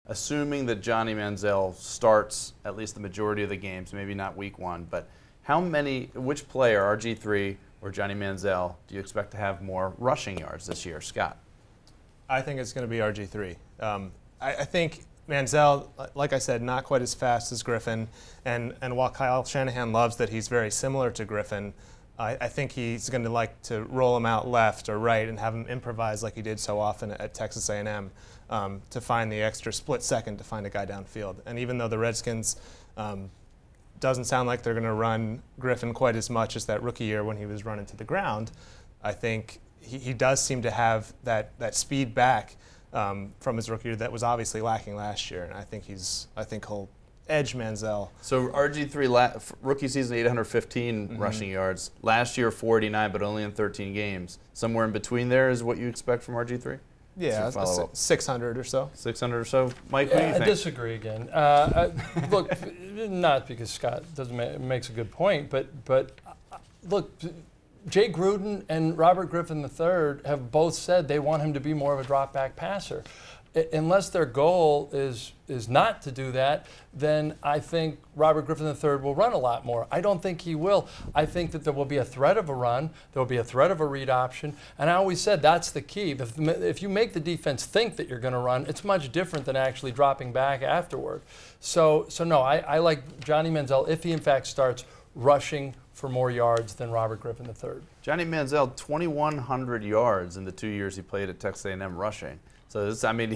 assuming that Johnny Manziel starts at least the majority of the games, maybe not week 1, but which player, RG3 or Johnny Manziel, do you expect to have more rushing yards this year? Scott? I think it's going to be RG3. I think Manziel, like I said, not quite as fast as Griffin, and while Kyle Shanahan loves that he's very similar to Griffin, I think he's going to like to roll him out left or right and have him improvise like he did so often at Texas A&M to find the extra split second to find a guy downfield. And even though the Redskins doesn't sound like they're going to run Griffin quite as much as that rookie year when he was running to the ground, I think he does seem to have that speed back from his rookie year that was obviously lacking last year. And I think he'll edge Manziel. So RG3 rookie season 815 rushing yards. Last year 489, but only in 13 games. Somewhere in between there is what you expect from RG3? Yeah, 600 or so. 600 or so. Mike, what do you think? I disagree again. Look, not because Scott makes a good point, but look, Jay Gruden and Robert Griffin III have both said they want him to be more of a drop-back passer. Unless their goal is not to do that, then I think Robert Griffin III will run a lot more. I don't think he will. I think that there will be a threat of a run, there will be a threat of a read option, and I always said that's the key. If you make the defense think that you're going to run, it's much different than actually dropping back afterward. So no, I like Johnny Manziel, if he in fact starts, rushing for more yards than Robert Griffin III. Johnny Manziel, 2,100 yards in the 2 years he played at Texas A&M rushing. So I mean,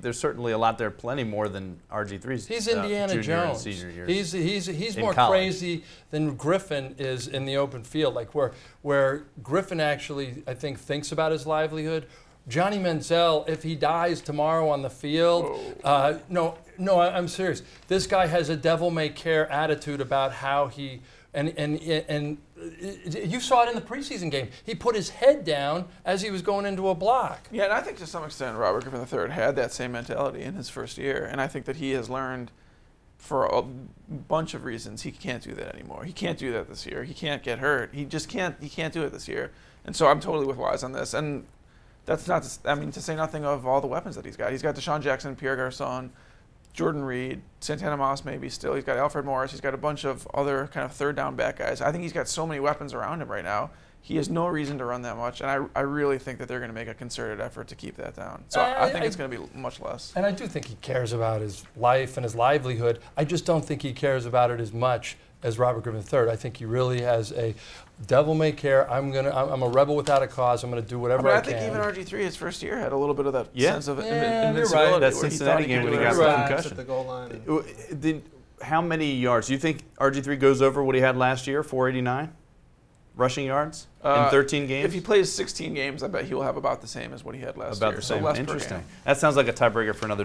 there's certainly a lot there, plenty more than RG3's. He's Indiana Jones. Senior years. He's more crazy than Griffin is in the open field. Like where Griffin actually, I think, thinks about his livelihood. Johnny Manziel, if he dies tomorrow on the field, no, I'm serious. This guy has a devil-may-care attitude about how he. And you saw it in the preseason game. He put his head down as he was going into a block. Yeah, and I think to some extent Robert Griffin III had that same mentality in his first year. And I think that he has learned for a bunch of reasons he can't do that anymore. He can't do that this year. He can't get hurt. He just can't. He can't do it this year. And so I'm totally with Wise on this. And that's not to say nothing of all the weapons that he's got. He's got Deshaun Jackson, Pierre Garçon, Jordan Reed, Santana Moss maybe still. He's got Alfred Morris. He's got a bunch of other kind of third down back guys. I think he's got so many weapons around him right now. He has no reason to run that much, and I really think that they're going to make a concerted effort to keep that down. So I think it's going to be much less. And I do think he cares about his life and his livelihood. I just don't think he cares about it as much as Robert Griffin III. I think he really has a devil may care. I'm a rebel without a cause. I'm going to do whatever I can. I think even RG3 his first year had a little bit of that sense of invincibility. You're right. That Cincinnati game when he got the concussion. At the goal line. How many yards? Do you think RG3 goes over what he had last year, 489? Rushing yards in 13 games? If he plays 16 games, I bet he will have about the same as what he had last year. About the same. So less Interesting. per game. That sounds like a tiebreaker for another